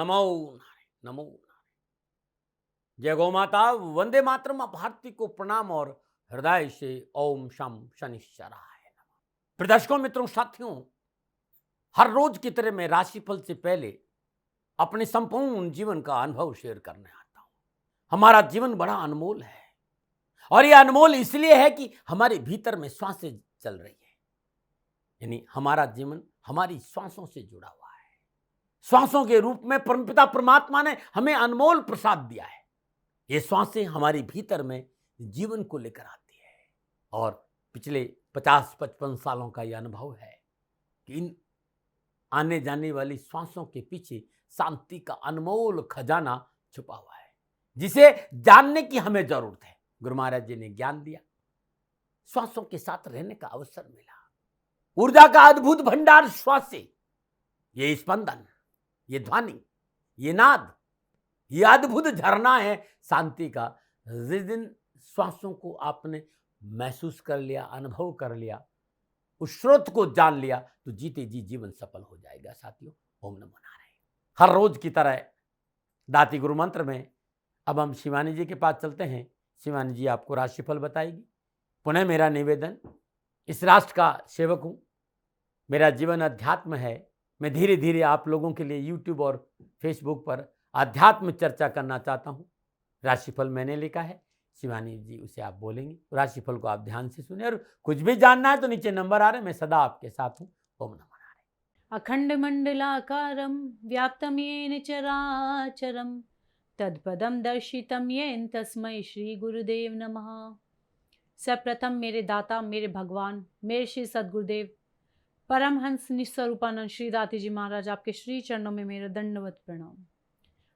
नमो नारायण, नमो नारायण। जय गौ माता, वंदे मातरम। भारती को प्रणाम और हृदय से ओम शम शनिश्चराय नमः। प्रदर्शकों, मित्रों, साथियों, हर रोज की तरह मैं राशिफल से पहले अपने संपूर्ण जीवन का अनुभव शेयर करने आता हूं। हमारा जीवन बड़ा अनमोल है और यह अनमोल इसलिए है कि हमारे भीतर में श्वासें चल रही है, यानी हमारा जीवन हमारी श्वासों से जुड़ा हुआ है। श्वासों के रूप में परमपिता परमात्मा ने हमें अनमोल प्रसाद दिया है। ये श्वासें हमारे भीतर में जीवन को लेकर आती है और पिछले 50-55 सालों का यह अनुभव है कि इन आने जाने वाली श्वासों के पीछे शांति का अनमोल खजाना छुपा हुआ है, जिसे जानने की हमें जरूरत है। गुरु महाराज जी ने ज्ञान दिया, श्वासों के साथ रहने का अवसर मिला। ऊर्जा का अद्भुत भंडार श्वासें, ये स्पंदन, ये ध्वनि, ये नाद, ये अद्भुत झरना है शांति का। जिस दिन श्वासों को आपने महसूस कर लिया, अनुभव कर लिया, उस स्रोत को जान लिया, तो जीते जी जीवन सफल हो जाएगा। साथियों, ओम नमो नारायण। हर रोज की तरह दाती गुरु मंत्र में अब हम शिवानी जी के पास चलते हैं। शिवानी जी आपको राशिफल बताएगी। पुनः मेरा निवेदन, इस राष्ट्र का सेवक हूं, मेरा जीवन अध्यात्म है। मैं धीरे धीरे आप लोगों के लिए यूट्यूब और फेसबुक पर आध्यात्म चर्चा करना चाहता हूं। राशिफल मैंने लिखा है, शिवानी जी उसे आप बोलेंगे। राशिफल को आप ध्यान से सुने और कुछ भी जानना है तो नीचे नंबर आ रहे हैं, मैं सदा आपके साथ हूं। ओम नमो नारायण। अखंड मंडलाकारं व्याप्तं येन चराचरं तत्पदं दर्शितं येन तस्मै श्री गुरुदेव नमः। सर्वप्रथम मेरे दाता, मेरे भगवान, मेरे श्री सद्गुरुदेव परमहंस निस्वरूपानंद श्री दाती जी महाराज, आपके श्री चरणों में मेरा दंडवत प्रणाम।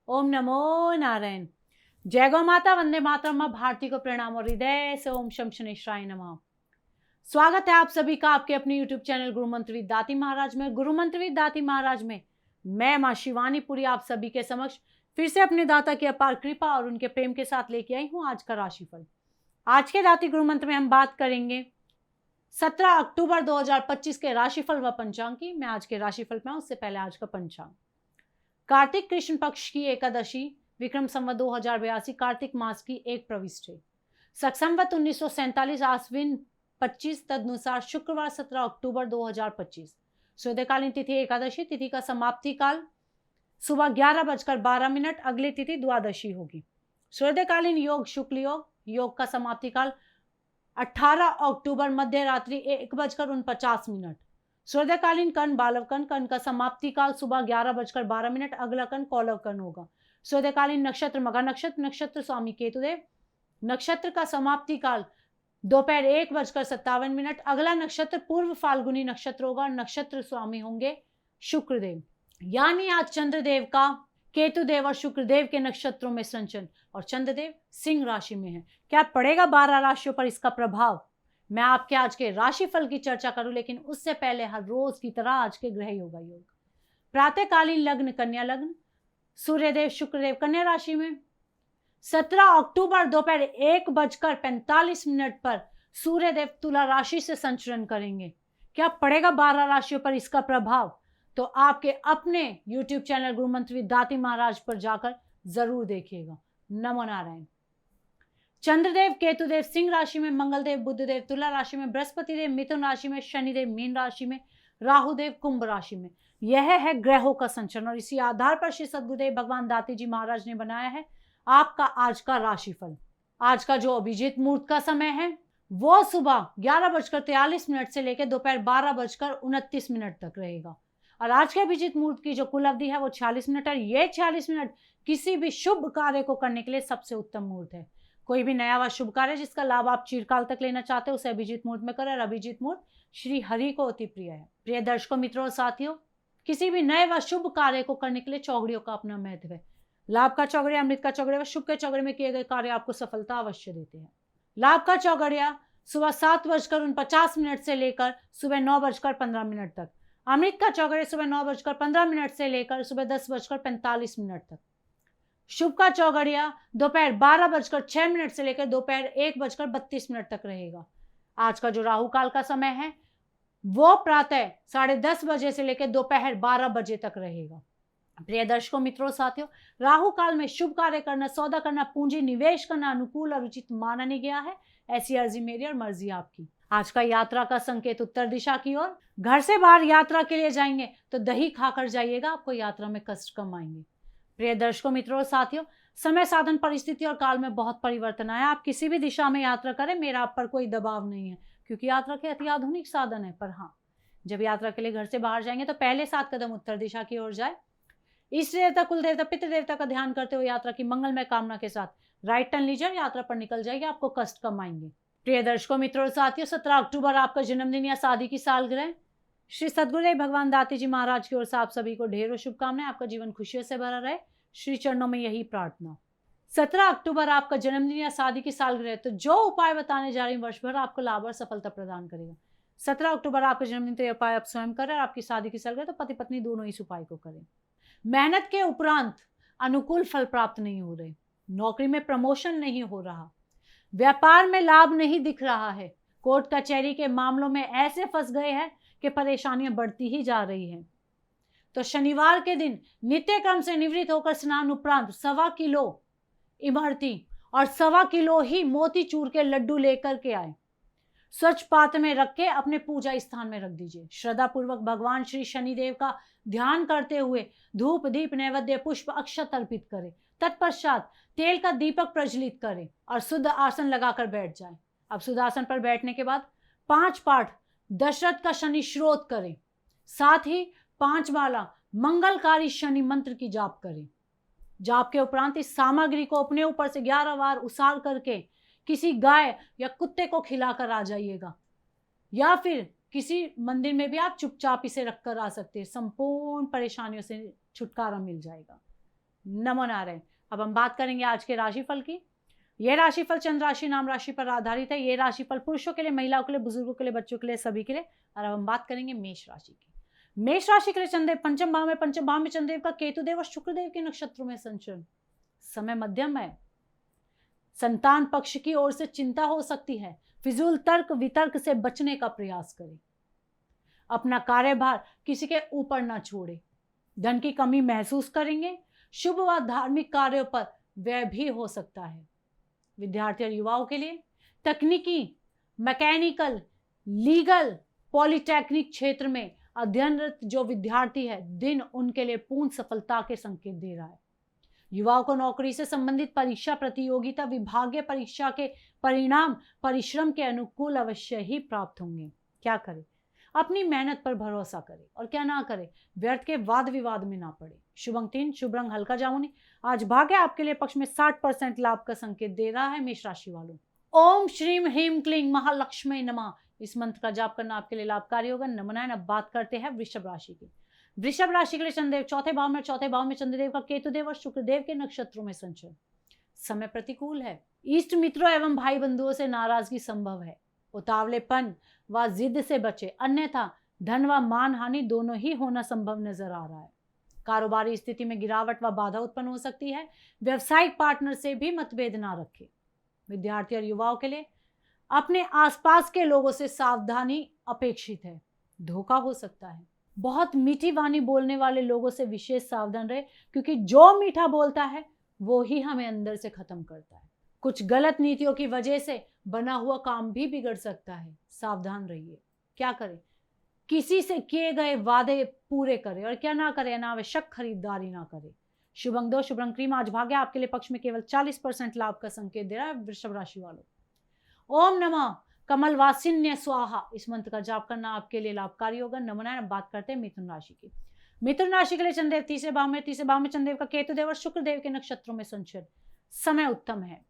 ओम नमो नारायण। जय गौ माता, वंदे मातरम। मां भारती को प्रणाम और हृदय से ओम शम शनिश्चराय नमः। स्वागत है आप सभी का आपके अपने YouTube चैनल गुरु मंत्र विद दाती महाराज में। गुरु मंत्र विद दाती महाराज में मैं मां शिवानी पुरी आप सभी के समक्ष फिर से अपने दाता की अपार कृपा और उनके प्रेम के साथ लेके आई हूं आज का राशिफल। आज के दाती गुरु मंत्र में हम बात करेंगे 17 अक्टूबर 2025 के राशिफल व पंचांग की। मैं आज के राशिफल में उससे पहले आज का पंचांग। कार्तिक कृष्ण पक्ष की एकादशी, विक्रम संवत 2082 कार्तिक मास की 1 प्रविष्ट है। सक्संवत 1947 आश्विन 25 तदनुसार शुक्रवार 17 अक्टूबर 2025। सूर्यकालीन तिथि एकादशी, तिथि का समाप्ति काल सुबह 11:12। अगली तिथि द्वादशी होगी। सूर्यकालीन योग शुक्ल योग, योग का समाप्ति काल 18 अक्टूबर मध्य रात्रि 1:49। सूर्यकालीन कर्ण बालव कर्ण, कर्ण का समाप्ति काल सुबह 11:12। अगला कर्ण कौलव कर्ण होगा। सूर्यकालीन नक्षत्र मघा नक्षत्र, नक्षत्र स्वामी केतुदेव, नक्षत्र का समाप्ति काल दोपहर 1:57। अगला नक्षत्र पूर्व फाल्गुनी नक्षत्र होगा, नक्षत्र स्वामी होंगे शुक्रदेव। यानी आज चंद्रदेव का केतुदेव और शुक्रदेव के नक्षत्रों में संचरण और चंद्रदेव सिंह राशि में है। क्या पड़ेगा 12 राशियों पर इसका प्रभाव, मैं आपके आज के राशिफल की चर्चा करूं, लेकिन उससे पहले हर रोज की तरह आज के ग्रह योगा योग। प्रातःकालीन लग्न कन्या लग्न, सूर्यदेव शुक्रदेव कन्या राशि में। 17 अक्टूबर दोपहर 1:45 पर सूर्यदेव तुला राशि से संचरण करेंगे। क्या पड़ेगा 12 राशियों पर इसका प्रभाव, तो आपके अपने YouTube चैनल गुरु मंत्र विद दाती महाराज पर जाकर जरूर देखिएगा। नमो नारायण। चंद्रदेव केतुदेव सिंह राशि में, मंगलदेव बुधदेव तुला राशि में, बृहस्पति देव मिथुन राशि में, शनिदेव मीन राशि में, राहुदेव कुंभ राशि में। यह है ग्रहों का संचरण और इसी आधार पर श्री सद्गुरुदेव भगवान दाती जी महाराज ने बनाया है आपका आज का राशिफल। आज का जो अभिजीत मुहूर्त का समय है वो सुबह 11:43 से लेकर दोपहर 12:29 तक रहेगा और आज के अभिजीत मुहूर्त की जो कुल अवधि है वो 46 मिनट है। ये 46 मिनट किसी भी शुभ कार्य को करने के लिए सबसे उत्तम मुहूर्त है। कोई भी नया व शुभ कार्य जिसका लाभ आप चिरकाल तक लेना चाहते हो उसे अभिजीत मुहूर्त में करें और अभिजीत मुहूर्त श्री हरि को अति प्रिय है। प्रिय दर्शकों, मित्रों और साथियों, किसी भी नए व शुभ कार्य को करने के लिए चौघड़ियों का अपना महत्व है। लाभ का चौघड़िया, अमृत का चौघड़िया व शुभ के चौघड़े में किए गए कार्य आपको सफलता अवश्य देते हैं। लाभ का चौघड़िया सुबह 7:49 से लेकर सुबह 9:15 तक। अमृत का चौघड़िया सुबह 9:15 से लेकर सुबह 10:45 तक। शुभ का चौघड़िया दोपहर 12:06 से लेकर दोपहर 1:32 तक रहेगा। आज का जो राहु काल का समय है वो प्रातः 10:30 बजे से लेकर दोपहर 12 बजे तक रहेगा। प्रिय दर्शकों, मित्रों, साथियों, राहु काल में शुभ कार्य करना, सौदा करना, पूंजी निवेश करना अनुकूल और उचित माना नहीं गया है। ऐसी अर्जी मेरी और मर्जी आपकी। आज का यात्रा का संकेत उत्तर दिशा की ओर। घर से बाहर यात्रा के लिए जाएंगे तो दही खाकर जाइएगा, आपको यात्रा में कष्ट कम आएंगे। प्रिय दर्शकों, मित्रों और साथियों, समय, साधन, परिस्थिति और काल में बहुत परिवर्तन आया। आप किसी भी दिशा में यात्रा करें, मेरा आप पर कोई दबाव नहीं है, क्योंकि यात्रा के अति आधुनिक साधन है। पर हाँ, जब यात्रा के लिए घर से बाहर जाएंगे तो पहले 7 कदम उत्तर दिशा की ओर जाए। इष्ट देवता, कुल देवता, पितृ देवता का ध्यान करते हुए यात्रा की मंगलमय कामना के साथ राइट टर्न लीजिए, यात्रा पर निकल जाइए, आपको कष्ट कम आएंगे। प्रिय दर्शकों, मित्रों और साथियों, 17 अक्टूबर आपका जन्मदिन या शादी की सालगिरह। श्री सद्गुरुदेव भगवान दाती जी महाराज की ओर से आप सभी को ढेरों शुभकामनाएं। आपका जीवन खुशियों से भरा रहे, श्री चरणों में यही प्रार्थना। 17 अक्टूबर आपका जन्मदिन या शादी की सालगिरह, तो जो उपाय बताने जा रही हूँ वर्ष भर आपको लाभ और सफलता प्रदान करेगा। 17 अक्टूबर आपका जन्मदिन, तो यह उपाय आप स्वयं करें, और आपकी शादी की सालगिरह तो पति पत्नी दोनों इस उपाय को करें। मेहनत के उपरांत अनुकूल फल प्राप्त नहीं हो रहे, नौकरी में प्रमोशन नहीं हो रहा, व्यापार में लाभ नहीं दिख रहा है, कोर्ट कचहरी के मामलों में ऐसे फंस गए हैं कि परेशानियां बढ़ती ही जा रही हैं, तो शनिवार के दिन नित्य क्रम से निवृत्त होकर स्नान उपरांत 1.25 किलो इमरती और 1.25 किलो ही मोतीचूर के लड्डू लेकर के आए। स्वच्छ पात्र में रख के अपने पूजा स्थान में रख दीजिए। श्रद्धा पूर्वक भगवान श्री शनिदेव का ध्यान करते हुए धूप, दीप, नैवेद्य, पुष्प, अक्षत अर्पित करें। तत्पश्चात तेल का दीपक प्रज्वलित करें और शुद्ध आसन लगाकर बैठ जाएं। अब शुद्ध आसन पर बैठने के बाद 5 पाठ दशरथ का शनि श्रोत करें, साथ ही 5 माला मंगलकारी शनि मंत्र की जाप करें। जाप के उपरांत इस सामग्री को अपने ऊपर से 11 बार उसार करके किसी गाय या कुत्ते को खिलाकर आ जाइएगा, या फिर किसी मंदिर में भी आप चुपचाप इसे रखकर आ सकते हैं। संपूर्ण परेशानियों से छुटकारा मिल जाएगा। नमो नारायण। अब हम बात करेंगे आज के राशिफल की। यह राशिफल चंद्र राशि नाम राशि पर आधारित है। यह राशिफल पुरुषों के लिए, महिलाओं के लिए, बुजुर्गों के लिए, बच्चों के लिए, सभी के लिए। और अब हम बात करेंगे मेष राशि की। मेष राशि के लिए चंद्रदेव पंचम भाव में चंद्रदेव का केतुदेव और शुक्रदेव के नक्षत्रों में संचरण। समय मध्यम है। संतान पक्ष की ओर से चिंता हो सकती है। फिजूल तर्क वितर्क से बचने का प्रयास करें। अपना कार्यभार किसी के ऊपर ना छोड़े। धन की कमी महसूस करेंगे। शुभ व धार्मिक कार्यों पर व्यय भी हो सकता है। विद्यार्थी और युवाओं के लिए तकनीकी, मैकेनिकल, लीगल, पॉलिटेक्निक क्षेत्र में अध्ययनरत जो विद्यार्थी है, दिन उनके लिए पूर्ण सफलता के संकेत दे रहा है। युवाओं को नौकरी से संबंधित परीक्षा, प्रतियोगिता, विभागीय परीक्षा के परिणाम परिश्रम के अनुकूल अवश्य ही प्राप्त होंगे। क्या करें? अपनी मेहनत पर भरोसा करें, और क्या ना करें, व्यर्थ के वाद विवाद में ना पड़े। शुभ अंक 3, शुभ रंग हल्का जामुनी। आज भाग्य आपके लिए पक्ष में 60% लाभ का संकेत दे रहा है। मेष राशि वालों, ओम श्रीम ह्रीम क्लीं महालक्ष्मी नमः, इस मंत्र का जाप करना आपके लिए लाभकारी होगा। नमनायन। अब बात करते हैं वृषभ राशि की। वृषभ राशि के लिए चंद्रदेव चौथे भाव में चंद्रदेव का केतुदेव और शुक्रदेव के नक्षत्रों में संचरण। समय प्रतिकूल है। इष्ट मित्रों एवं भाई बंधुओं से नाराजगी संभव है। उतावलेपन व जिद से बचे, अन्यथा धन व मान हानि दोनों ही होना संभव नजर आ रहा है। कारोबारी स्थिति में गिरावट व बाधा उत्पन्न हो सकती है। व्यवसायिक पार्टनर से भी मतभेद ना रखें। विद्यार्थी और युवाओं के लिए अपने आसपास के लोगों से सावधानी अपेक्षित है। धोखा हो सकता है। बहुत मीठी वाणी बोलने वाले लोगों से विशेष सावधान रहे, क्योंकि जो मीठा बोलता है वो ही हमें अंदर से खत्म करता है। कुछ गलत नीतियों की वजह से बना हुआ काम भी बिगड़ सकता है। सावधान रहिए। क्या करें? किसी से किए गए वादे पूरे करें, और क्या ना करें, अनावश्यक खरीदारी ना करें। शुभ अंक 2, शुभ रंग क्रीम। आज भाग्य आपके लिए पक्ष में केवल 40% लाभ का संकेत दे रहा है। वृषभ राशि वालों, ओम नमः कमलवासिन्य स्वाहा, इस मंत्र का जाप करना आपके लिए लाभकारी होगा। नमनायन। अब बात करते हैं मिथुन राशि की। मिथुन राशि के लिए चंद्रदेव तीसरे भाव में चंद्रदेव का केतुदेव और शुक्रदेव के नक्षत्रों में संचरण। समय उत्तम है।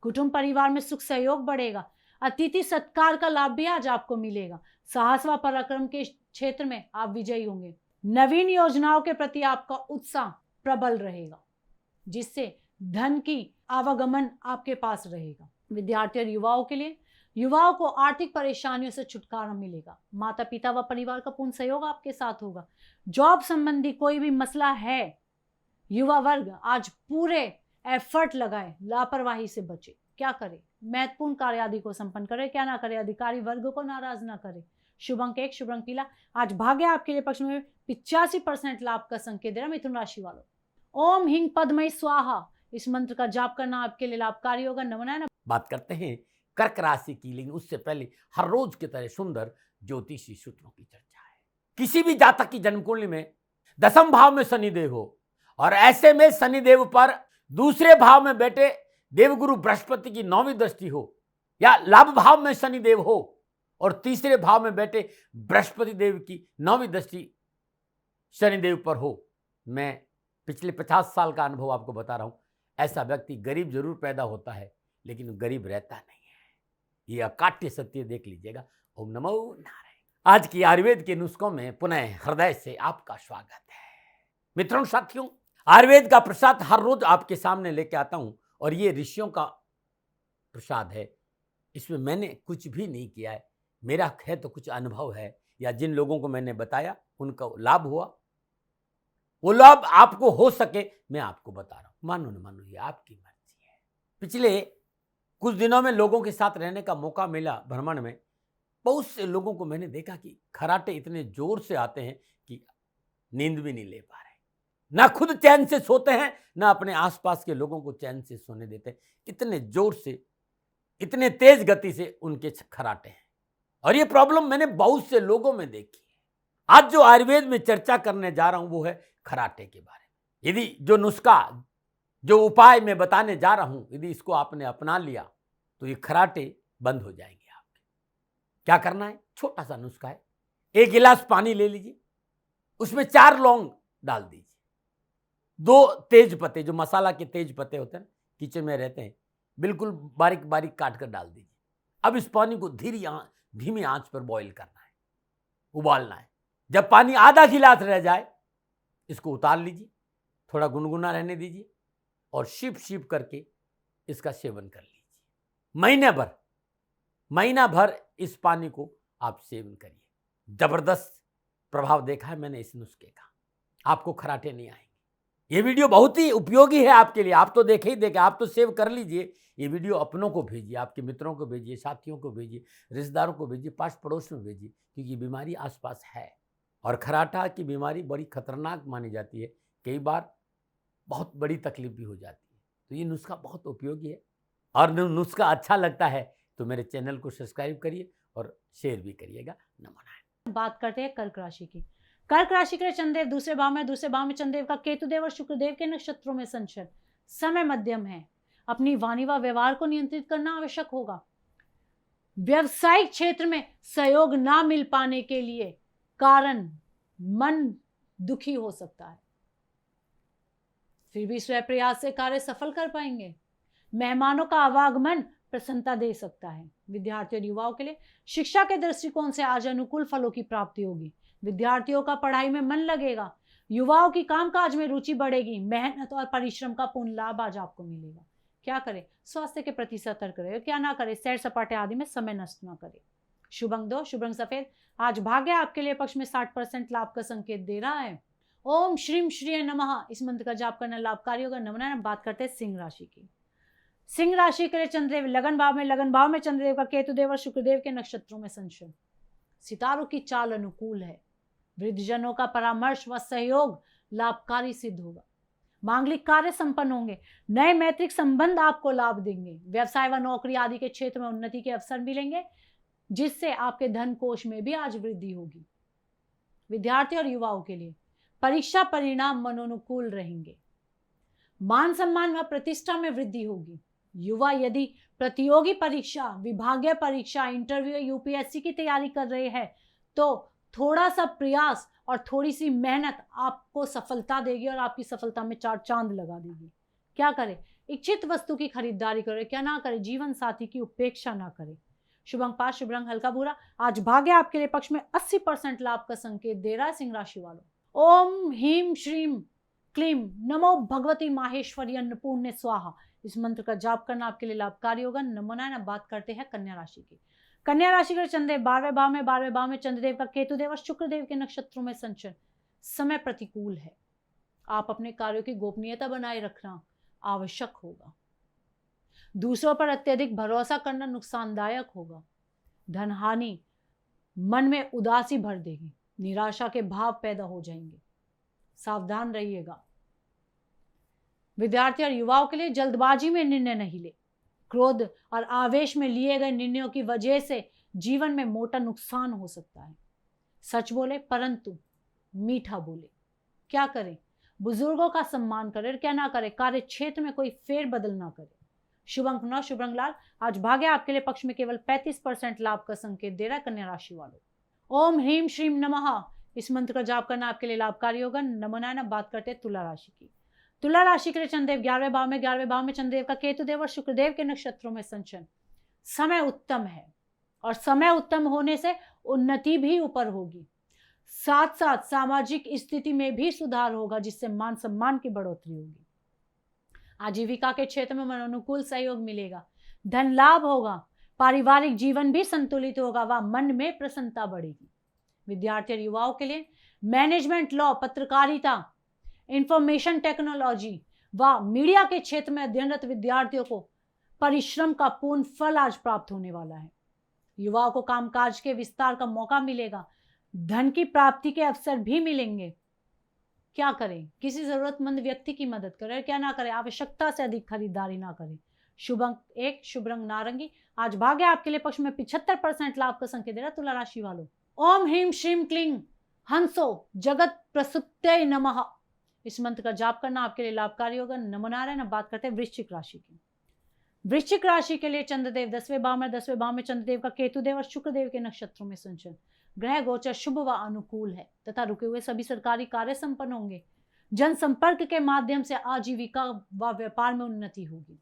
कुटुंब परिवार में सुख सहयोग बढ़ेगा। अतिथि सत्कार का लाभ भी आज आपको मिलेगा। साहस व पराक्रम के क्षेत्र में आप विजयी होंगे। नवीन योजनाओं के प्रति आपका उत्साह प्रबल रहेगा, जिससे धन की आवागमन आपके पास रहेगा। विद्यार्थी और युवाओं के लिए, युवाओं को आर्थिक परेशानियों से छुटकारा मिलेगा। माता पिता व परिवार का पूर्ण सहयोग आपके साथ होगा। जॉब संबंधी कोई भी मसला है, युवा वर्ग आज पूरे एफर्ट लगाए, लापरवाही से बचे। क्या करें? महत्वपूर्ण कार्य आदि को संपन्न करें। क्या ना करें? अधिकारी वर्ग को नाराज ना करें। शुभ अंक 1, शुभ रंग पीला। आज भाग्य आपके लिए पक्ष में 85% लाभ का संकेत दे रहा है मिथुन राशि वालों। ओम हिंग पद्मय स्वाहा, इस मंत्र का जाप करना आपके लिए लाभकारी होगा। नमन। बात करते हैं कर्क राशि की, लेकिन उससे पहले हर रोज की तरह सुंदर ज्योतिषी सूत्रों की चर्चा है। किसी भी जातक की जन्म कुंडली में 10वें भाव में शनिदेव हो और ऐसे में शनिदेव पर दूसरे भाव में बैठे देवगुरु बृहस्पति की 9वीं दृष्टि हो, या लाभ भाव में शनिदेव हो और तीसरे भाव में बैठे बृहस्पति देव की 9वीं दृष्टि शनिदेव पर हो, मैं पिछले 50 साल का अनुभव आपको बता रहा हूं, ऐसा व्यक्ति गरीब जरूर पैदा होता है लेकिन गरीब रहता नहीं है। ये अकाट्य सत्य देख लीजिएगा। ओम नमो नारायण। आज की आयुर्वेद के नुस्खों में पुनः हृदय से आपका स्वागत है। मित्रों साथियों, आयुर्वेद का प्रसाद हर रोज आपके सामने लेके आता हूं और ये ऋषियों का प्रसाद है। इसमें मैंने कुछ भी नहीं किया है, मेरा है तो कुछ अनुभव है, या जिन लोगों को मैंने बताया उनका लाभ हुआ, वो लाभ आपको हो सके मैं आपको बता रहा हूं। मानो न मानो ये आपकी मर्जी है। पिछले कुछ दिनों में लोगों के साथ रहने का मौका मिला भ्रमण में, बहुत से लोगों को मैंने देखा कि खराटे इतने जोर से आते हैं कि नींद भी नहीं ले पा रहे, ना खुद चैन से सोते हैं ना अपने आसपास के लोगों को चैन से सोने देते हैं। इतने जोर से, इतने तेज गति से उनके खराटे हैं और ये प्रॉब्लम मैंने बहुत से लोगों में देखी है। आज जो आयुर्वेद में चर्चा करने जा रहा हूं वो है खराटे के बारे में। यदि जो नुस्खा, जो उपाय मैं बताने जा रहा हूं, यदि इसको आपने अपना लिया तो ये खराटे बंद हो जाएंगे आपके। क्या करना है? छोटा सा नुस्खा है। 1 गिलास पानी ले लीजिए, उसमें 4 लौंग डाल दीजिए, 2 तेज पत्ते, जो मसाला के तेज पत्ते होते हैं किचन में रहते हैं, बिल्कुल बारीक बारीक काट कर डाल दीजिए। अब इस पानी को धीमी आंच पर बॉईल करना है, उबालना है। जब पानी आधा गिलास रह जाए इसको उतार लीजिए, थोड़ा गुनगुना रहने दीजिए और शिप शिप करके इसका सेवन कर लीजिए। महीना भर इस पानी को आप सेवन करिए। जबरदस्त प्रभाव देखा है मैंने इस नुस्खे का, आपको खराटे नहीं आएंगे। ये वीडियो बहुत ही उपयोगी है आपके लिए। आप तो देखे ही देखे, आप तो सेव कर लीजिए। ये वीडियो अपनों को भेजिए, आपके मित्रों को भेजिए, साथियों को भेजिए, रिश्तेदारों को भेजिए, पास पड़ोस में भेजिए, क्योंकि बीमारी आसपास है और खराटा की बीमारी बड़ी खतरनाक मानी जाती है। कई बार बहुत बड़ी तकलीफ भी हो जाती है। तो ये नुस्खा बहुत उपयोगी है और नुस्खा अच्छा लगता है तो मेरे चैनल को सब्सक्राइब करिए और शेयर भी करिएगा। नमन। बात करते हैं कर्क राशि की। कर्क राशि के चंद्रदेव दूसरे भाव में चंद्रदेव का केतुदेव और शुक्रदेव के नक्षत्रों में संचरण। समय मध्यम है। अपनी वाणी व व्यवहार को नियंत्रित करना आवश्यक होगा। व्यवसायिक क्षेत्र में सहयोग ना मिल पाने के लिए कारण मन दुखी हो सकता है, फिर भी स्वयं प्रयास से कार्य सफल कर पाएंगे। मेहमानों का आवागमन प्रसन्नता दे सकता है। विद्यार्थियों और युवाओं के लिए शिक्षा के दृष्टिकोण से आज अनुकूल फलों की प्राप्ति होगी। विद्यार्थियों का पढ़ाई में मन लगेगा। युवाओं की कामकाज में रुचि बढ़ेगी। मेहनत और परिश्रम का पूर्ण लाभ आज आपको मिलेगा। क्या करें? स्वास्थ्य के प्रति सतर्क रहे। क्या ना करें? सैर सपाटे आदि में समय नष्ट ना करें। शुभ अंक 2, शुभ रंग सफेद। आज भाग्य आपके लिए पक्ष में 60% लाभ का संकेत दे रहा है। ओम श्रीम श्री नमः, इस मंत्र का जाप करना लाभकारी होगा। नमन। बात करते हैं सिंह राशि की। सिंह राशि के लिए चंद्रदेव लगन भाव में चंद्रदेव का केतुदेव और शुक्रदेव के नक्षत्रों में संचरण। सितारों की चाल अनुकूल है। वृद्धजनों का परामर्श व सहयोग लाभकारी सिद्ध होगा। मांगलिक कार्य संपन्न होंगे। नए मैत्रिक संबंध आपको लाभ देंगे। व्यवसाय व नौकरी आदि के क्षेत्र में उन्नति के अवसर मिलेंगे, जिससे आपके धन कोष में भी आज वृद्धि होगी। विद्यार्थी और युवाओं के लिए परीक्षा परिणाम मनोनुकूल रहेंगे। मान सम्मान व प्रतिष्ठा में वृद्धि होगी। युवा यदि प्रतियोगी परीक्षा, विभागीय परीक्षा, इंटरव्यू, यूपीएससी की तैयारी कर रहे हैं तो थोड़ा सा प्रयास और थोड़ी सी मेहनत आपको सफलता देगी और आपकी सफलता में 4 चांद लगा देगी। क्या करें? इच्छित वस्तु की खरीदारी करें। क्या ना करें? जीवन साथी की उपेक्षा ना करें। शुभ अंक 5, शुभ रंग हल्का भूरा। आज भाग्य आपके लिए पक्ष में 80% लाभ का संकेत दे रहा है सिंह राशि वालों। ओम ह्रीम श्रीम क्लीम नमो भगवती माहेश्वरी अन्नपूर्णे स्वाहा, इस मंत्र का जाप करना आपके लिए लाभकारी होगा। नमो नारायण। बात करते हैं कन्या राशि की। कन्या राशि के चंद्रदेव 12वें भाव में चंद्रदेव का केतुदेव और शुक्रदेव के नक्षत्रों में संचरण। समय प्रतिकूल है। आप अपने कार्यों की गोपनीयता बनाए रखना आवश्यक होगा। दूसरों पर अत्यधिक भरोसा करना नुकसानदायक होगा। धन हानि मन में उदासी भर देगी, निराशा के भाव पैदा हो जाएंगे। सावधान रहिएगा। विद्यार्थी और युवाओं के लिए जल्दबाजी में निर्णय नहीं ले। क्रोध और आवेश में लिए गए निर्णयों की वजह से जीवन में मोटा नुकसान हो सकता है। सच बोले परंतु मीठा बोले। क्या करें? बुजुर्गों का सम्मान करें, क्या ना करें? कार्य क्षेत्र में कोई फेरबदल ना करें। शुभ अंक 9 शुभ रंग लाल। आज भाग्य आपके लिए पक्ष में केवल 35% लाभ का संकेत दे रहा है। कन्या राशि वालों, ओम ह्रीम श्रीम नमः इस मंत्र का जाप करना आपके लिए लाभकारी होगा। नमो नारायण। बात करते हैं तुला राशि की। तुला राशि के लिए चंद्रदेव 11वें भाव में, 11वें भाव में चंद्रदेव का केतुदेव और शुक्रदेव के नक्षत्रों में संचरण। समय उत्तम है और समय उत्तम होने से उन्नति भी ऊपर होगी। साथ साथ सामाजिक स्थिति में भी सुधार होगा, जिससे मान सम्मान की बढ़ोतरी होगी। आजीविका के क्षेत्र में अनुकूल सहयोग मिलेगा। धन लाभ होगा। पारिवारिक जीवन भी संतुलित होगा व मन में प्रसन्नता बढ़ेगी। विद्यार्थी और युवाओं के लिए मैनेजमेंट, लॉ, पत्रकारिता, इंफॉर्मेशन टेक्नोलॉजी व मीडिया के क्षेत्र में अध्ययनरत विद्यार्थियों को परिश्रम का पूर्ण फल आज प्राप्त होने वाला है। युवाओं को कामकाज के विस्तार का मौका मिलेगा। धन की प्राप्ति के अवसर भी मिलेंगे। क्या करें? किसी जरूरतमंद व्यक्ति की मदद करें, क्या ना करें? आवश्यकता से अधिक खरीदारी ना करें। शुभ अंक 1 शुभ रंग नारंगी। आज भाग्य आपके लिए पक्ष में 75% लाभ का संकेत दे रहा है। तुला राशि वालों, ओम ह्रीम श्रीम क्लीं हंसो जगत प्रसुप्तये नमः इस मंत्र का जाप करना आपके लिए लाभकारी होगा। नमो नारायण। बात करते हैं वृश्चिक राशि की। वृश्चिक राशि के लिए चंद्रदेव 10वें भाव में, 10वें भाव में चंद्रदेव का केतुदेव और शुक्रदेव के नक्षत्रों में संचरण। ग्रह गोचर शुभ व अनुकूल है तथा रुके हुए सभी सरकारी कार्य संपन्न होंगे। जनसंपर्क के माध्यम से आजीविका व व्यापार में उन्नति होगी।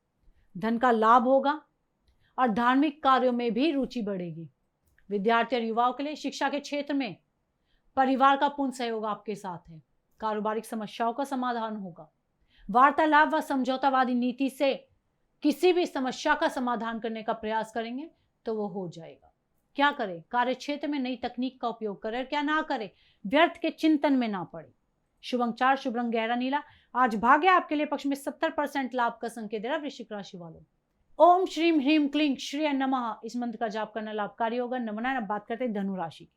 धन का लाभ होगा और धार्मिक कार्यों में भी रुचि बढ़ेगी। विद्यार्थी और युवाओं के लिए शिक्षा के क्षेत्र में परिवार का पूर्ण सहयोग आपके साथ है। कारोबारिक समस्याओं का समाधान होगा। वार्तालाप व समझौतावादी नीति से किसी भी समस्या का समाधान करने का प्रयास करेंगे तो वो हो जाएगा। क्या करें? कार्य क्षेत्र में नई तकनीक का उपयोग करें, क्या ना करें? व्यर्थ के चिंतन में ना पड़े। शुभ अंक 4 शुभ रंग गहरा नीला। आज भाग्य आपके लिए पक्ष में 70% लाभ का संकेत दे रहा है। वृश्चिक राशि वालों, ओम श्रीम ह्रीम क्लीं श्रेय नमः इस मंत्र का जाप करना लाभकारी होगा। नमो नारायण। बात करते हैं धनु राशि की।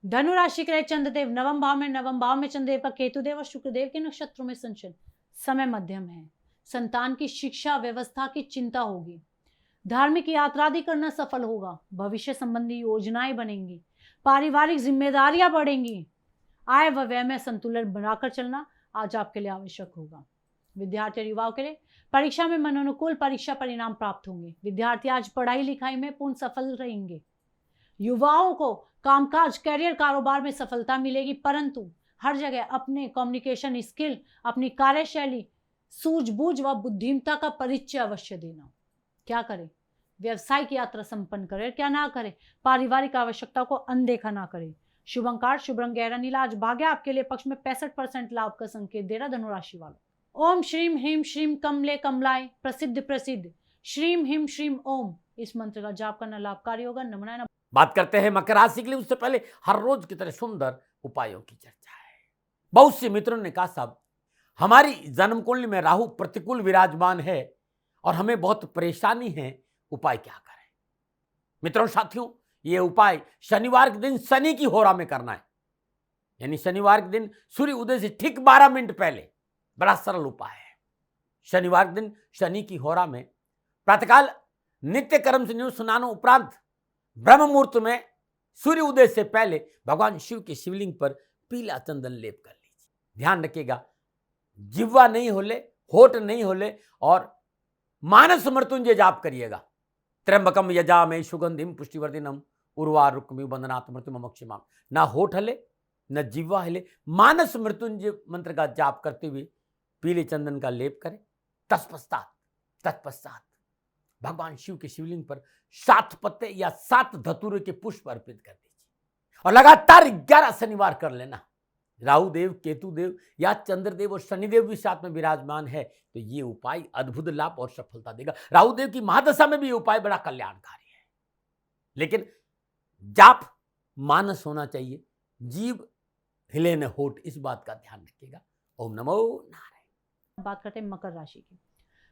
धनु राशि के लिए चंद्रदेव 9वें भाव में, 9वें भाव में चंद्रदेव का केतुदेव और शुक्रदेव के नक्षत्रों में संचरण। समय मध्यम है। संतान की शिक्षा व्यवस्था की चिंता होगी। धार्मिक यात्रा भी करना सफल होगा। भविष्य संबंधी योजनाएं बनेंगी। पारिवारिक जिम्मेदारियां बढ़ेंगी। आय व व्यय में संतुलन बनाकर चलना आज आपके लिए आवश्यक होगा। विद्यार्थी और युवाओं के लिए परीक्षा में मनोनुकूल परीक्षा परिणाम प्राप्त होंगे। विद्यार्थी आज पढ़ाई लिखाई में पूर्ण सफल रहेंगे। युवाओं को कामकाज, करियर, कारोबार में सफलता मिलेगी, परंतु हर जगह अपने कम्युनिकेशन स्किल, अपनी कार्यशैली, सूझबूझ व बुद्धिमत्ता का परिचय अवश्य देना। क्या करें? व्यवसायिक यात्रा संपन्न करें, क्या ना करें? पारिवारिक आवश्यकता को अनदेखा ना करें। शुभ अंक 8 शुभ रंग गहरा नीला। आज भाग्य आपके लिए पक्ष में 65% लाभ का संकेत दे रहा धनुराशि वालों। ओम श्रीम ह्रीम श्रीम कमले कमलाय प्रसिद्ध प्रसिद्ध श्रीम ह्रीम श्रीम ओम इस मंत्र का जाप करना लाभकारी होगा। नमो नारायण। बात करते हैं मकर राशि के लिए। उससे पहले हर रोज की तरह सुंदर उपायों की चर्चा है। बहुत से मित्रों ने कहा साहब हमारी जन्म कुंडली में राहु प्रतिकूल विराजमान है और हमें बहुत परेशानी है, उपाय क्या करें? मित्रों साथियों, ये उपाय शनिवार के दिन शनि की होरा में करना है। यानी शनिवार के दिन सूर्य उदय से ठीक 12 मिनट पहले। बड़ा सरल उपाय है। शनिवार के दिन शनि की होरा में प्रातःकाल नित्य कर्म से स्नान उपरांत ब्रह्म मुहूर्त में सूर्य उदय से पहले भगवान शिव के शिवलिंग पर पीला चंदन लेप कर लीजिए। ध्यान रखिएगा, जिह्वा नहीं हिले, होठ नहीं हिले और मानस मृत्युंजय जाप करिएगा। त्र्यंबकम यजामहे सुगंधिम पुष्टिवर्धनम उर्वारुकमिव बंधनात् मृत्युमोक्षमाम। ना होठ हिले न जिह्वा हिले, मानस मृत्युंजय मंत्र का जाप करते हुए पीले चंदन का लेप करें। तत्पश्चात भगवान शिव के शिवलिंग पर 7 पत्ते या 7 धतूरे के पुष्प अर्पित कर दीजिए और लगातार 11 शनिवार कर लेना। राहु देव, केतु देव या चंद्रदेव और शनिदेव भी साथ में विराजमान है तो ये उपाय अद्भुत लाभ और सफलता देगा। राहु देव की महादशा में भी ये उपाय बड़ा कल्याणकारी है, लेकिन जाप मानस होना चाहिए, जीव हिले न होठ, इस बात का ध्यान रखिएगा। ओम नमो नारायण। बात करते हैं मकर राशि की।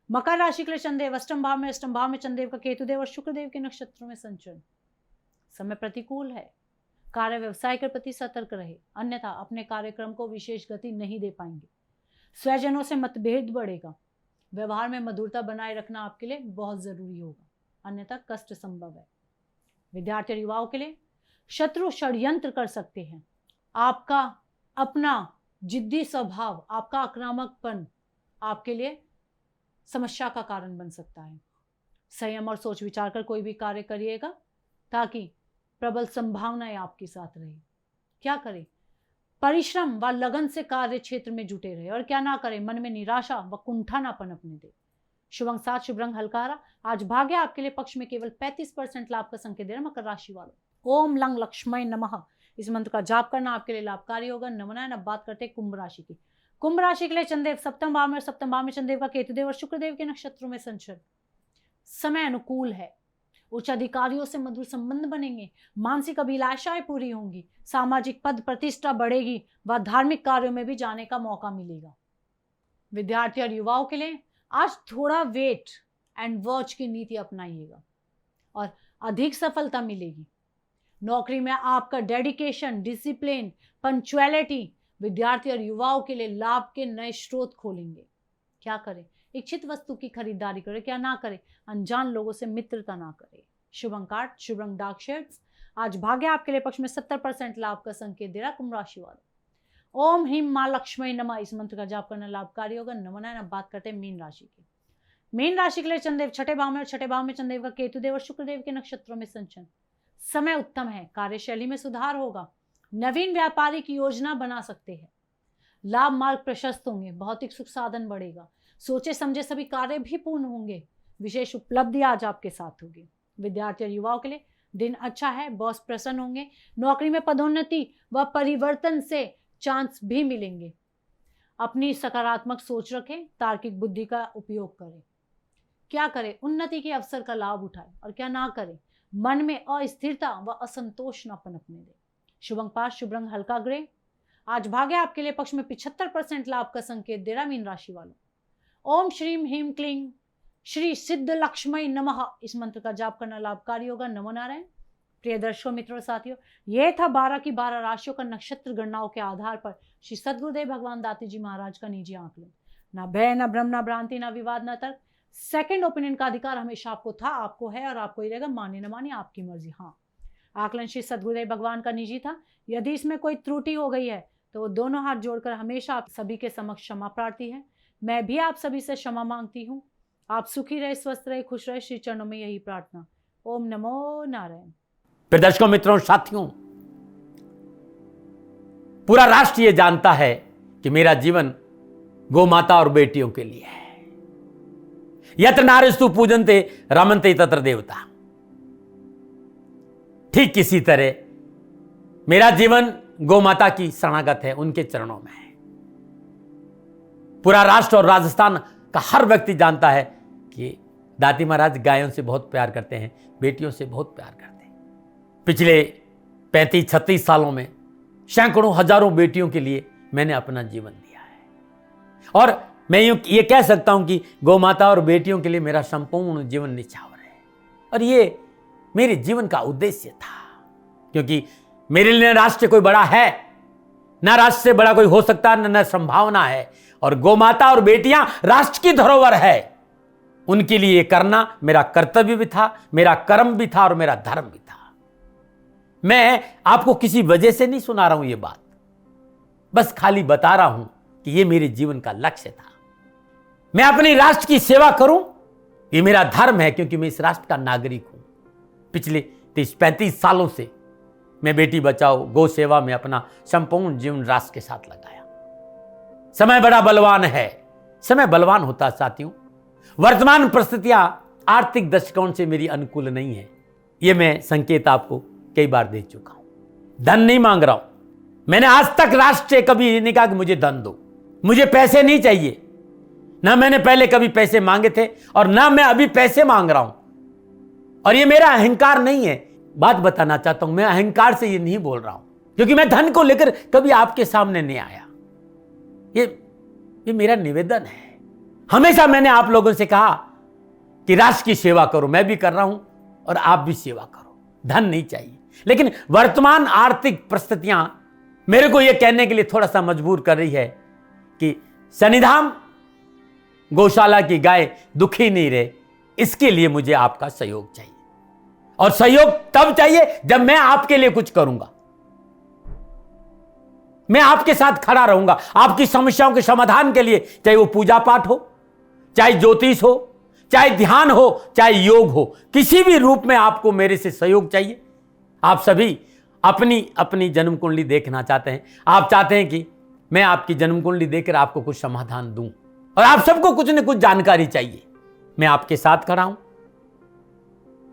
मकर राशि के लिए चंद्रदेव 8वें भाव में, 8वें भाव में चंद्रदेव का केतुदेव और शुक्रदेव के नक्षत्रों में संचरण। समय प्रतिकूल है। कार्य व्यवसाय के प्रति सतर्क रहे, अन्यथा अपने कार्यक्रम को विशेष गति नहीं दे पाएंगे। स्वजनों से मतभेद बढ़ेगा। व्यवहार में मधुरता बनाए रखना आपके लिए बहुत जरूरी होगा, अन्यथा कष्ट संभव है। विद्यार्थी और युवाओं के लिए शत्रु षड्यंत्र कर सकते हैं। आपका अपना जिद्दी स्वभाव, आपका आक्रामकपन आपके लिए समस्या का कारण बन सकता है। संयम और सोच विचार कर कोई भी कार्य करिएगा ताकि प्रबल संभावनाएं आपके साथ रहे। क्या करें? परिश्रम व लगन से कार्य क्षेत्र में जुटे रहे और क्या ना करें, मन में निराशा व कुंठा ना पनपने दे। शुभ अंक 7, शुभ रंग हल्का हरा। आज भाग्य आपके लिए पक्ष में केवल 35% लाभ का संकेत दे रहा। मकर राशि वालों, ओम लंग लक्ष्मण नमः इस मंत्र का जाप करना आपके लिए लाभकारी होगा। नमनायन। अब बात करते हैं कुंभ राशि की। कुंभ राशि के लिए चंद्रदेव सप्तम भाव में और सप्तम भाव में चंद्रदेव का केतुदेव और शुक्रदेव के नक्षत्रों में संचरण। समय अनुकूल है। उच्च अधिकारियों से मधुर संबंध बनेंगे। मानसिक अभिलाषाएं पूरी होंगी। सामाजिक पद प्रतिष्ठा बढ़ेगी व धार्मिक कार्यों में भी जाने का मौका मिलेगा। विद्यार्थी और युवाओं के लिए आज थोड़ा वेट एंड वॉच की नीति अपनाइएगा और अधिक सफलता मिलेगी। नौकरी में आपका डेडिकेशन, डिसिप्लिन, पंक्चुअलिटी विद्यार्थी और युवाओं के लिए लाभ के नए स्रोत खोलेंगे। क्या करें? इच्छित वस्तु की खरीदारी करें, क्या ना करें, अनजान लोगों से मित्रता ना करें। शुभ अंक 8, शुभ रंग डार्क शेड्स। आज भाग्य आपके लिए पक्ष में 70% लाभ का संकेत दे रहा। कुंभ राशि वालों, ओम ह्रीं मां लक्ष्मी नमः इस मंत्र का जाप करना लाभकारी होगा। नमनायन। अब बात करते हैं मीन राशि की। मीन राशि के लिए चंद्रदेव छठे भाव में और छठे भाव में चंद्रदेव का केतुदेव और शुक्रदेव के नक्षत्रों में संचरण। समय उत्तम है। कार्यशैली में सुधार होगा। नवीन व्यापारिक योजना बना सकते हैं। लाभ मार्ग प्रशस्त होंगे। भौतिक सुख साधन बढ़ेगा। सोचे समझे सभी कार्य भी पूर्ण होंगे। विशेष उपलब्धि आज आपके साथ होगी। विद्यार्थी और युवाओं के लिए दिन अच्छा है। बॉस प्रसन्न होंगे। नौकरी में पदोन्नति व परिवर्तन से चांस भी मिलेंगे। अपनी सकारात्मक सोच रखें। तार्किक बुद्धि का उपयोग करें। क्या करें? उन्नति के अवसर का लाभ उठाएं और क्या ना करें, मन में अस्थिरता व असंतोष न पनपने दें। शुभ अंक 5, शुभ रंग हल्का ग्रे। आज भाग्य आपके लिए पक्ष में 75% लाभ का संकेत दे रहा। मीन राशि वालों, ओम श्रीम ह्रीं क्लीं श्री सिद्ध लक्ष्मी नमः इस मंत्र का जाप करना लाभकारी होगा। नमो नारायण। प्रिय दर्शकों, मित्रों और साथियों, यह था 12 की 12 राशियों का नक्षत्र गणनाओं के आधार पर श्री सद्गुरुदेव भगवान दाती जी महाराज का निजी आकलन। ना भय, ना भ्रम, ना भ्रांति, ना विवाद, ना तर्क। सेकंड ओपिनियन का अधिकार हमेशा आपको था, आपको है और आपको ही रहेगा। माने न माने आपकी मर्जी। हाँ, आकलन श्री सद्गुरुदेव भगवान का निजी था। यदि इसमें कोई त्रुटि हो गई है तो वो दोनों हाथ जोड़कर हमेशा आप सभी के समक्ष क्षमा प्रार्थी है। मैं भी आप सभी से क्षमा मांगती हूँ। आप सुखी रहे, स्वस्थ रहे, खुश रहे, श्री चरणों में यही प्रार्थना। ओम नमो नारायण। प्रिय दर्शकों, मित्रों और साथियों, पूरा राष्ट्र ये जानता है कि मेरा जीवन गौ माता और बेटियों के लिए है। यत्र नारीस्तु पूजन्ते रमन्ते तत्र देवता। ठीक किसी तरह मेरा जीवन गौ माता की शरणागत है, उनके चरणों में है। पूरा राष्ट्र और राजस्थान का हर व्यक्ति जानता है कि दाती महाराज गायों से बहुत प्यार करते हैं, बेटियों से बहुत प्यार करते हैं। पिछले 35-36 सालों में सैकड़ों हजारों बेटियों के लिए मैंने अपना जीवन दिया है और मैं ये कह सकता हूं कि गौ माता और बेटियों के लिए मेरा संपूर्ण जीवन निछावर है। और ये मेरे जीवन का उद्देश्य था, क्योंकि मेरे लिए राष्ट्र कोई बड़ा है, ना राष्ट्र से बड़ा कोई हो सकता है, न संभावना है। और गौ माता और बेटियां राष्ट्र की धरोहर है। उनके लिए ये करना मेरा कर्तव्य भी था, मेरा कर्म भी था और मेरा धर्म भी था। मैं आपको किसी वजह से नहीं सुना रहा हूं ये बात, बस खाली बता रहा हूं कि ये मेरे जीवन का लक्ष्य था। मैं अपने राष्ट्र की सेवा करूं, ये मेरा धर्म है, क्योंकि मैं इस राष्ट्र का नागरिक हूं। पिछले 30-35 सालों से मैं बेटी बचाओ, गौ सेवा में अपना संपूर्ण जीवन राष्ट्र के साथ लगाया। समय बड़ा बलवान है, समय बलवान होता है साथियों। वर्तमान परिस्थितियां आर्थिक दृष्टिकोण से मेरी अनुकूल नहीं है, यह मैं संकेत आपको कई बार दे चुका हूं। धन नहीं मांग रहा हूं। मैंने आज तक राष्ट्र से कभी नहीं कहा कि मुझे धन दो, मुझे पैसे नहीं चाहिए। ना मैंने पहले कभी पैसे मांगे थे और ना मैं अभी पैसे मांग रहा हूं। और ये मेरा अहंकार नहीं है। बात बताना चाहता हूं, मैं अहंकार से ये नहीं बोल रहा हूं, क्योंकि मैं धन को लेकर कभी आपके सामने नहीं आया। ये मेरा निवेदन है। हमेशा मैंने आप लोगों से कहा कि राष्ट्र की सेवा करो, मैं भी कर रहा हूं और आप भी सेवा करो। धन नहीं चाहिए। लेकिन वर्तमान आर्थिक परिस्थितियां मेरे को यह कहने के लिए थोड़ा सा मजबूर कर रही है कि शनिधाम गौशाला की गाय दुखी नहीं रहे, इसके लिए मुझे आपका सहयोग चाहिए। और सहयोग तब चाहिए जब मैं आपके लिए कुछ करूंगा, मैं आपके साथ खड़ा रहूंगा आपकी समस्याओं के समाधान के लिए, चाहे वो पूजा पाठ हो, चाहे ज्योतिष हो, चाहे ध्यान हो, चाहे योग हो, किसी भी रूप में आपको मेरे से सहयोग चाहिए। आप सभी अपनी अपनी जन्म कुंडली देखना चाहते हैं, आप चाहते हैं कि मैं आपकी जन्म कुंडली देखकर आपको कुछ समाधान दूं, और आप सबको कुछ न कुछ जानकारी चाहिए। मैं आपके साथ खड़ा हूं,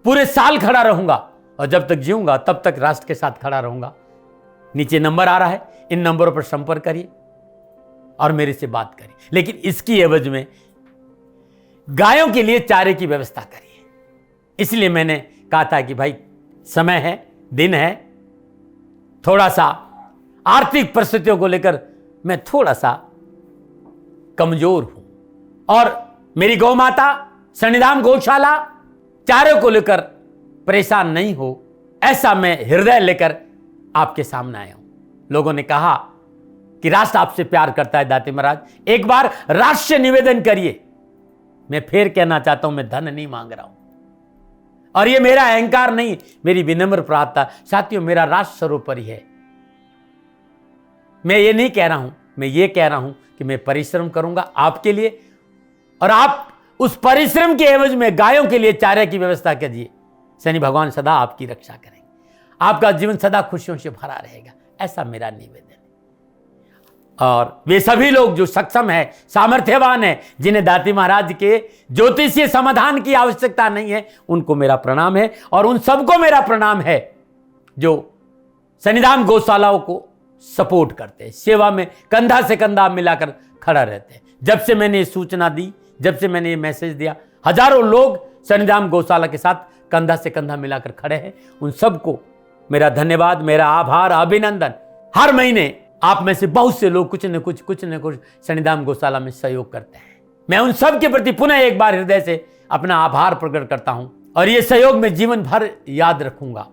पूरे साल खड़ा रहूंगा, और जब तक जीऊंगा तब तक राष्ट्र के साथ खड़ा रहूंगा। नीचे नंबर आ रहा है, इन नंबरों पर संपर्क करिए और मेरे से बात करिए, लेकिन इसकी एवज में गायों के लिए चारे की व्यवस्था करिए। इसलिए मैंने कहा था कि भाई समय है, दिन है, थोड़ा सा आर्थिक परिस्थितियों को लेकर मैं थोड़ा सा कमजोर हूं, और मेरी गौ माता शनिधाम गौशाला चारे को लेकर परेशान नहीं हो, ऐसा मैं हृदय लेकर आपके सामने आया हूं। लोगों ने कहा कि राष्ट्र आपसे प्यार करता है दाती महाराज, एक बार राष्ट्र से निवेदन करिए। मैं फिर कहना चाहता हूं, मैं धन नहीं मांग रहा हूं, और ये मेरा अहंकार नहीं, मेरी विनम्र प्रार्थना। साथियों, मेरा राष्ट्र सर्वोपरि है। मैं ये नहीं कह रहा हूं, मैं ये कह रहा हूं कि मैं परिश्रम करूंगा आपके लिए, और आप उस परिश्रम के एवज में गायों के लिए चारे की व्यवस्था कीजिए। शनि भगवान सदा आपकी रक्षा करेंगे, आपका जीवन सदा खुशियों से भरा रहेगा, ऐसा मेरा निवेदन है। और वे सभी लोग जो सक्षम है, सामर्थ्यवान है, जिन्हें दाती महाराज के ज्योतिषीय समाधान की आवश्यकता नहीं है, उनको मेरा प्रणाम है। और उन सबको मेरा प्रणाम है जो शनिधाम गौशालाओं को सपोर्ट करते हैं, सेवा में कंधा से कंधा मिलाकर खड़ा रहते हैं। जब से मैंने ये सूचना दी, जब से मैंने ये मैसेज दिया, हजारों लोग शनिधाम गौशाला के साथ कंधा से कंधा मिलाकर खड़े हैं। उन सबको मेरा धन्यवाद, मेरा आभार, अभिनंदन। हर महीने आप में से बहुत से लोग कुछ न कुछ शनिधाम गौशाला में सहयोग करते हैं। मैं उन सब के प्रति पुनः एक बार हृदय से अपना आभार प्रकट करता हूं, और ये सहयोग मैं जीवन भर याद रखूंगा।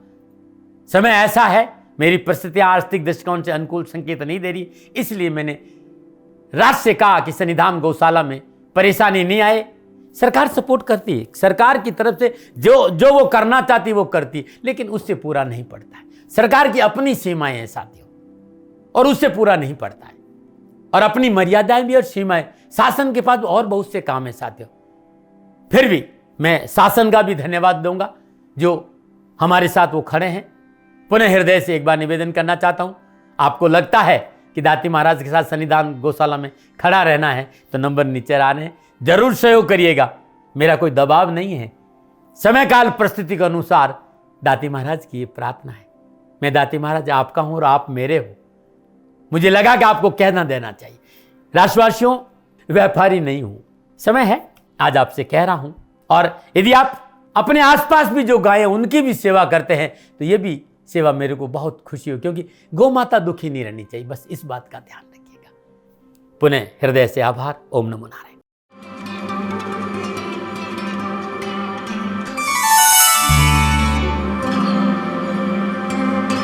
समय ऐसा है, मेरी परिस्थितियां आर्थिक दृष्टिकोण से अनुकूल संकेत नहीं दे रही, इसलिए मैंने राष्ट्र से कहा कि शनिधाम गौशाला में परेशानी नहीं आए। सरकार सपोर्ट करती है, सरकार की तरफ से जो वो करना चाहती वो करती, लेकिन उससे पूरा नहीं पड़ता है। सरकार की अपनी सीमाएं हैं साथियों, और उससे पूरा नहीं पड़ता है, और अपनी मर्यादाएं भी और सीमाएं। शासन के पास और बहुत से काम है साथियों। फिर भी मैं शासन का भी धन्यवाद दूंगा जो हमारे साथ वो खड़े हैं। पुनः हृदय से एक बार निवेदन करना चाहता हूं, आपको लगता है कि दाती महाराज के साथ शनिधाम गौशाला में खड़ा रहना है तो नंबर नीचे आ रहे हैं, जरूर सहयोग करिएगा। मेरा कोई दबाव नहीं है, समय काल परिस्थिति के अनुसार दाती महाराज की ये प्रार्थना है। मैं दाती महाराज आपका हूं और आप मेरे हो, मुझे लगा कि आपको कहना देना चाहिए। राष्ट्रवासियों, व्यापारी नहीं हूं, समय है आज आपसे कह रहा हूं। और यदि आप अपने आसपास भी जो गायें उनकी भी सेवा करते हैं तो ये भी सेवा मेरे को बहुत खुशी हो, क्योंकि गौ माता दुखी नहीं रहनी चाहिए, बस इस बात का ध्यान रखिएगा। पुनः हृदय से आभार। ओम नमो नारायण।